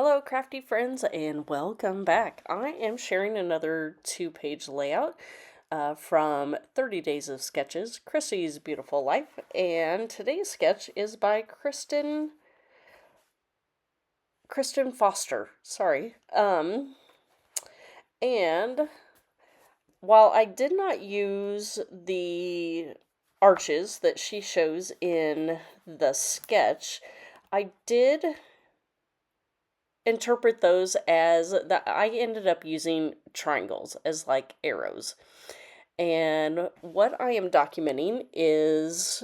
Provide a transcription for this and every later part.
Hello, crafty friends, and welcome back. I am sharing another two-page layout from 30 Days of Sketches, Chrissy's Beautiful Life, and today's sketch is by Kristen Foster. Sorry. And while I did not use the arches that she shows in the sketch, I did interpret those as that I ended up using triangles as like arrows. And what I am documenting is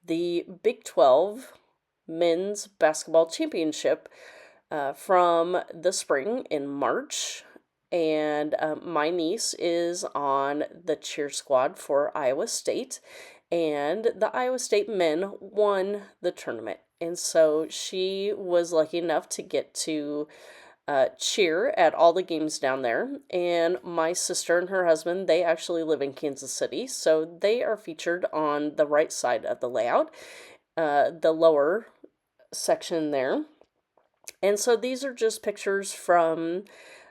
the Big 12 Men's Basketball Championship from the spring in March. And my niece is on the cheer squad for Iowa State, and the Iowa State men won the tournament. And so she was lucky enough to get to cheer at all the games down there. And my sister and her husband, they actually live in Kansas City, so they are featured on the right side of the layout, the lower section there. And so these are just pictures from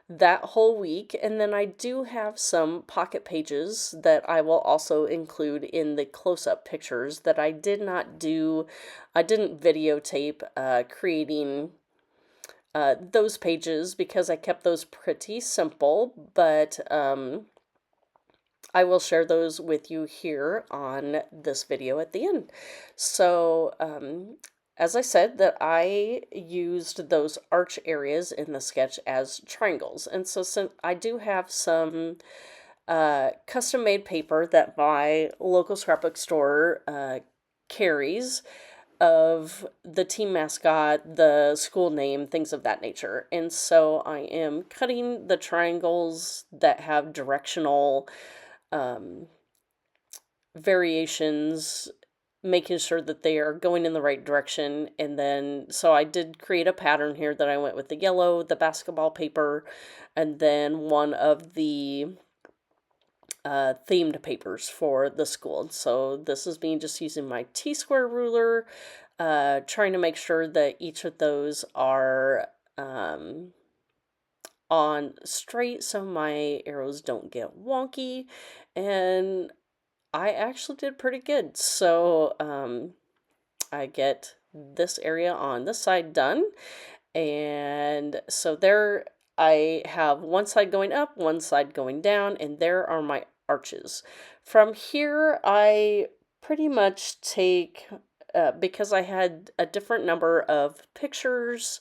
that whole week, and then I do have some pocket pages that I will also include in the close-up pictures that I did not do. I didn't videotape creating those pages because I kept those pretty simple, but I will share those with you here on this video at the end. So as I said, that I used those arch areas in the sketch as triangles. And so since I do have some custom-made paper that my local scrapbook store carries of the team mascot, the school name, things of that nature. And so I am cutting the triangles that have directional variations, making sure that they are going in the right direction. And then, so I did create a pattern here that I went with the yellow, the basketball paper, and then one of the themed papers for the school. So this is me just using my T-square ruler, trying to make sure that each of those are on straight so my arrows don't get wonky. And I actually did pretty good. So I get this area on this side done. And so there I have one side going up, one side going down, and there are my arches. From here, I pretty much take, because I had a different number of pictures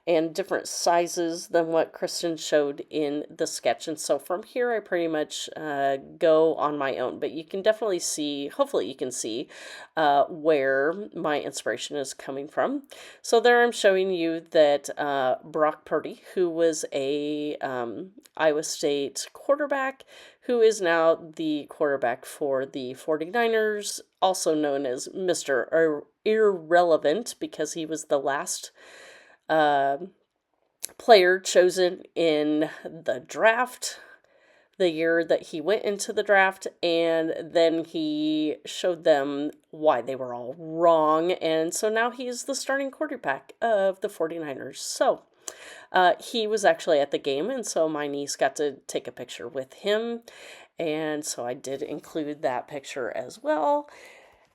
and different sizes than what Kristen showed in the sketch. And so from here, I pretty much go on my own. But you can definitely see, hopefully you can see where my inspiration is coming from. So there I'm showing you that Brock Purdy, who was a Iowa State quarterback, who is now the quarterback for the 49ers, also known as Mr. Irrelevant, because he was the last player chosen in the draft, the year that he went into the draft, and then he showed them why they were all wrong, and so now he's the starting quarterback of the 49ers. So he was actually at the game, and so my niece got to take a picture with him, and so I did include that picture as well.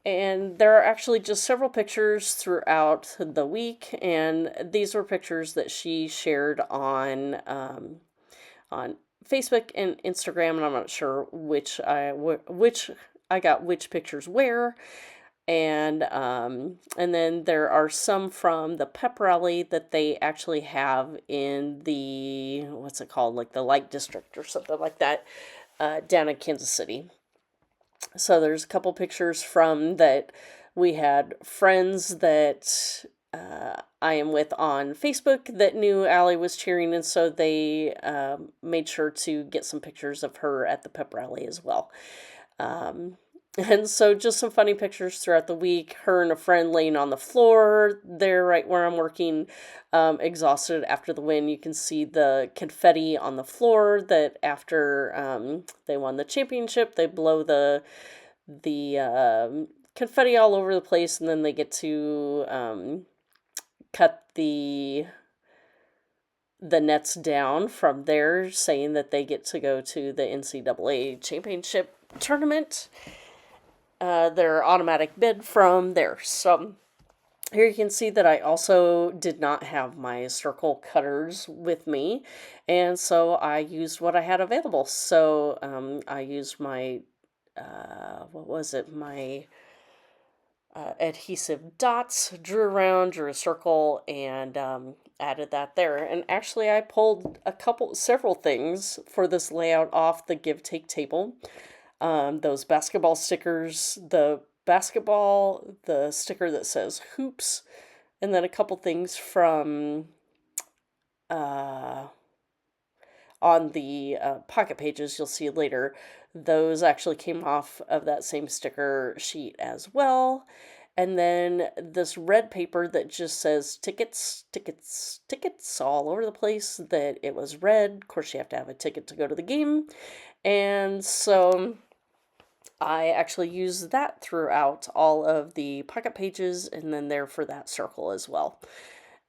And there are actually just several pictures throughout the week, and these were pictures that she shared on Facebook and Instagram, and I'm not sure which I got which pictures where. And then there are some from the pep rally that they actually have in the, what's it called, like the Light District or something like that, down in Kansas City. So there's a couple pictures from that. We had friends that I am with on Facebook that knew Allie was cheering, and so they made sure to get some pictures of her at the pep rally as well. And so just some funny pictures throughout the week. Her and a friend laying on the floor there right where I'm working, exhausted after the win. You can see the confetti on the floor that after they won the championship, they blow the confetti all over the place, and then they get to cut the nets down from there, saying that they get to go to the NCAA championship tournament. Their automatic bid from there. So here you can see that I also did not have my circle cutters with me, and so I used what I had available. So I used my, what was it, my adhesive dots, drew a circle, and added that there. And actually I pulled several things for this layout off the give take table. Those basketball stickers, the sticker that says hoops, and then a couple things from on the pocket pages you'll see later. Those actually came off of that same sticker sheet as well. And then this red paper that just says tickets, tickets, tickets all over the place, that it was red. Of course, you have to have a ticket to go to the game. And so I actually use that throughout all of the pocket pages, and then there for that circle as well.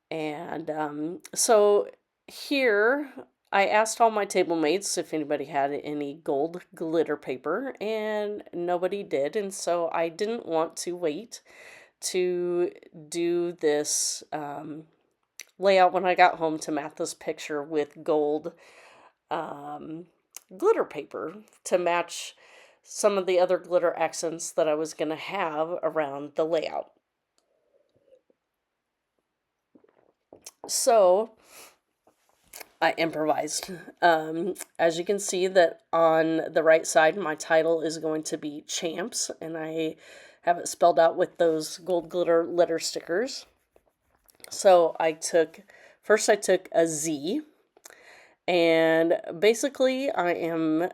And so here I asked all my table mates if anybody had any gold glitter paper, and nobody did. And so I didn't want to wait to do this layout when I got home to mat this picture with gold glitter paper to match some of the other glitter accents that I was going to have around the layout. So I improvised. As you can see that on the right side, my title is going to be Champs, and I have it spelled out with those gold glitter letter stickers. So I took a Z, and basically I am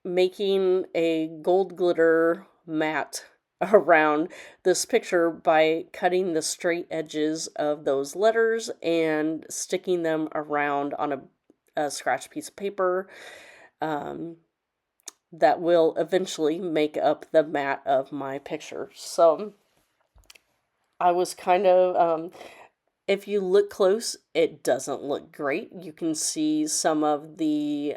making a gold glitter mat around this picture by cutting the straight edges of those letters and sticking them around on a scratch piece of paper that will eventually make up the mat of my picture. So I was kind of, if you look close, it doesn't look great. You can see some of the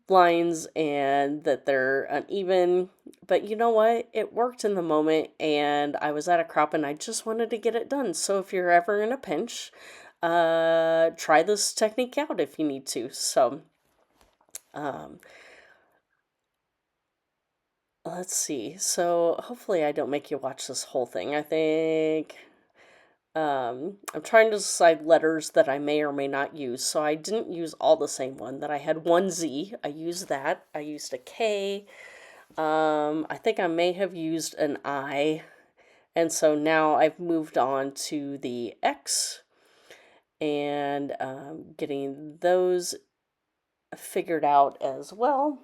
lines and that they're uneven. But you know what? It worked in the moment, and I was at a crop and I just wanted to get it done. So if you're ever in a pinch, try this technique out if you need to. So let's see. So hopefully I don't make you watch this whole thing. I think I'm trying to decide letters that I may or may not use. So I didn't use all the same one. That I had one Z. I used that. I used a K. I think I may have used an I. And so now I've moved on to the X and getting those figured out as well.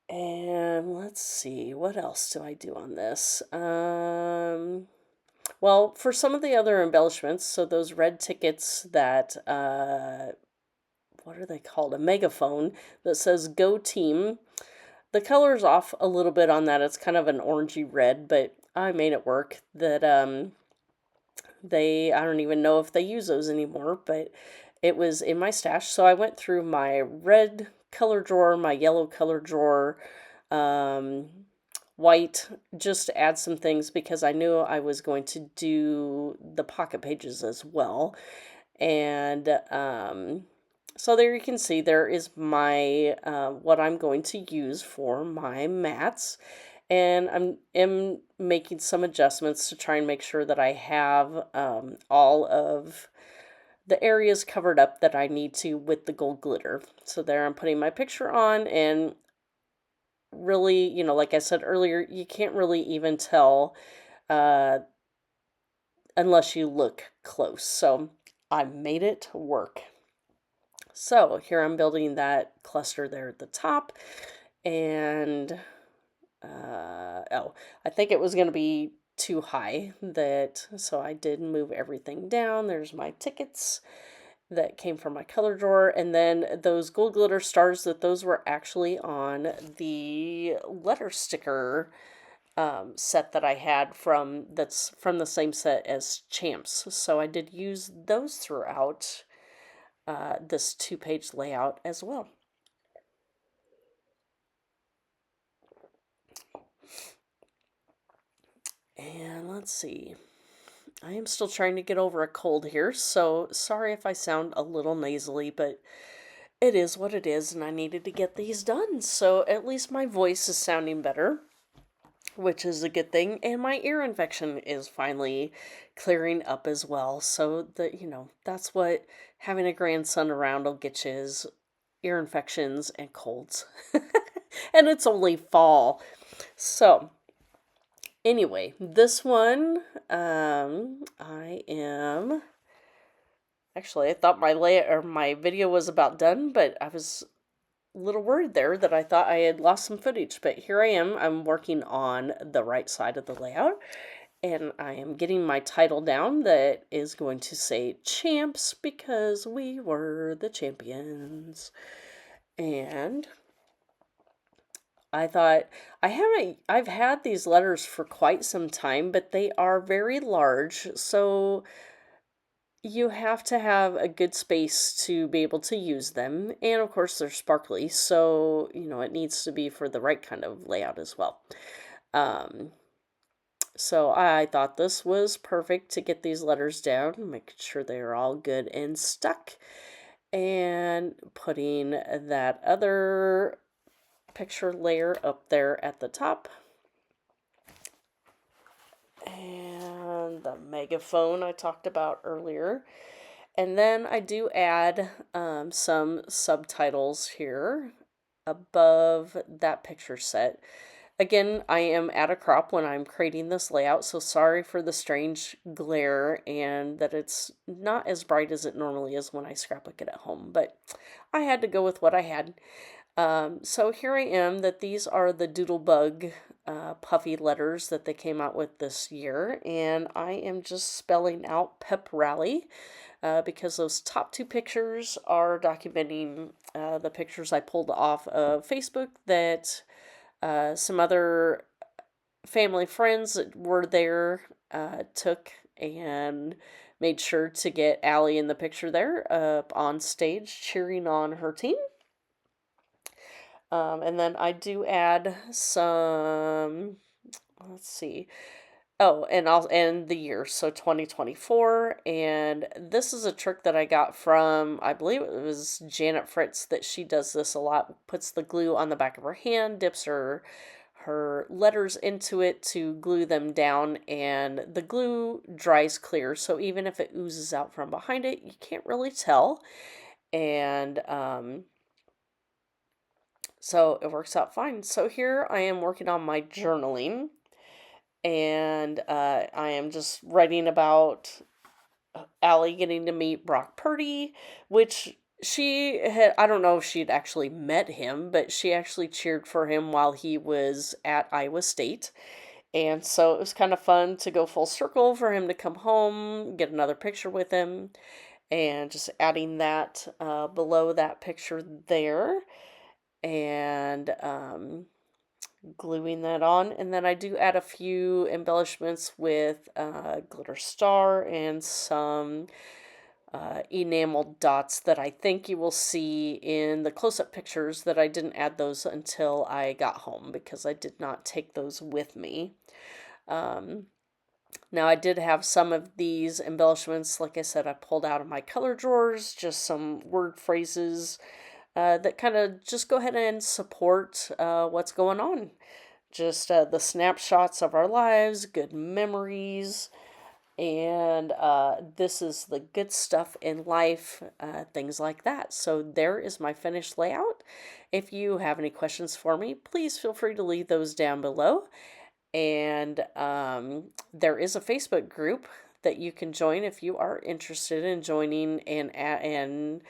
And let's see, what else do I do on this? Well, for some of the other embellishments, so those red tickets that, what are they called? A megaphone that says Go Team. The color's off a little bit on that. It's kind of an orangey red, but I made it work. That, I don't even know if they use those anymore, but it was in my stash. So I went through my red color drawer, my yellow color drawer, white, just to add some things because I knew I was going to do the pocket pages as well. And so there you can see there is my what I'm going to use for my mats. And am making some adjustments to try and make sure that I have all of the areas covered up that I need to with the gold glitter. So there I'm putting my picture on, and really, like I said earlier, you can't really even tell unless you look close. So I made it work. So here I'm building that cluster there at the top, and I think it was going to be too high, so I did move everything down. There's my tickets, that came from my color drawer, and then those gold glitter stars, those were actually on the letter sticker set that I had that's from the same set as Champs. So I did use those throughout this 2-page layout as well. And let's see. I am still trying to get over a cold here, so sorry if I sound a little nasally, but it is what it is, and I needed to get these done. So at least my voice is sounding better, which is a good thing, and my ear infection is finally clearing up as well. So that, that's what having a grandson around will get you, is ear infections and colds. And it's only fall. So anyway, this one, I am actually, I thought my video was about done, but I was a little worried there that I thought I had lost some footage. But here I am. I'm working on the right side of the layout, and I am getting my title down that is going to say Champs, because we were the champions. And I thought, I've had these letters for quite some time, but they are very large, so you have to have a good space to be able to use them. And of course, they're sparkly, so, it needs to be for the right kind of layout as well. So I thought this was perfect to get these letters down, make sure they're all good and stuck, and putting that other picture layer up there at the top. And the megaphone I talked about earlier. And then I do add some subtitles here above that picture set. Again, I am at a crop when I'm creating this layout, so sorry for the strange glare and that it's not as bright as it normally is when I scrapbook it at home, but I had to go with what I had. So here I am, that these are the Doodlebug puffy letters that they came out with this year, and I am just spelling out Pep Rally because those top 2 pictures are documenting the pictures I pulled off of Facebook that some other family friends that were there took, and made sure to get Allie in the picture there up on stage cheering on her team. And then I do add some, let's see. Oh, and I'll end the year, so 2024. And this is a trick that I got from, I believe it was Janet Fritz, that she does this a lot. Puts the glue on the back of her hand, dips her letters into it to glue them down, and the glue dries clear. So even if it oozes out from behind it, you can't really tell. And so it works out fine. So here I am working on my journaling, and I am just writing about Allie getting to meet Brock Purdy, which she had, I don't know if she'd actually met him, but she actually cheered for him while he was at Iowa State. And so it was kind of fun to go full circle for him to come home, get another picture with him, and just adding that below that picture there. And gluing that on, and then I do add a few embellishments with glitter star and some enameled dots that I think you will see in the close-up pictures, that I didn't add those until I got home because I did not take those with me. Now I did have some of these embellishments, like I said, I pulled out of my color drawers, just some word phrases that kind of just go ahead and support what's going on. Just the snapshots of our lives, good memories, and this is the good stuff in life, things like that. So there is my finished layout. If you have any questions for me, please feel free to leave those down below. And there is a Facebook group that you can join if you are interested in joining and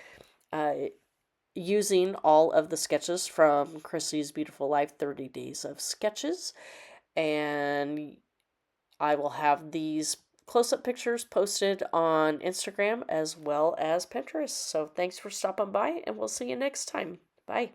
using all of the sketches from Chrissy's Beautiful Life 30 Days of Sketches. And I will have these close-up pictures posted on Instagram as well as Pinterest. So thanks for stopping by, and we'll see you next time. Bye.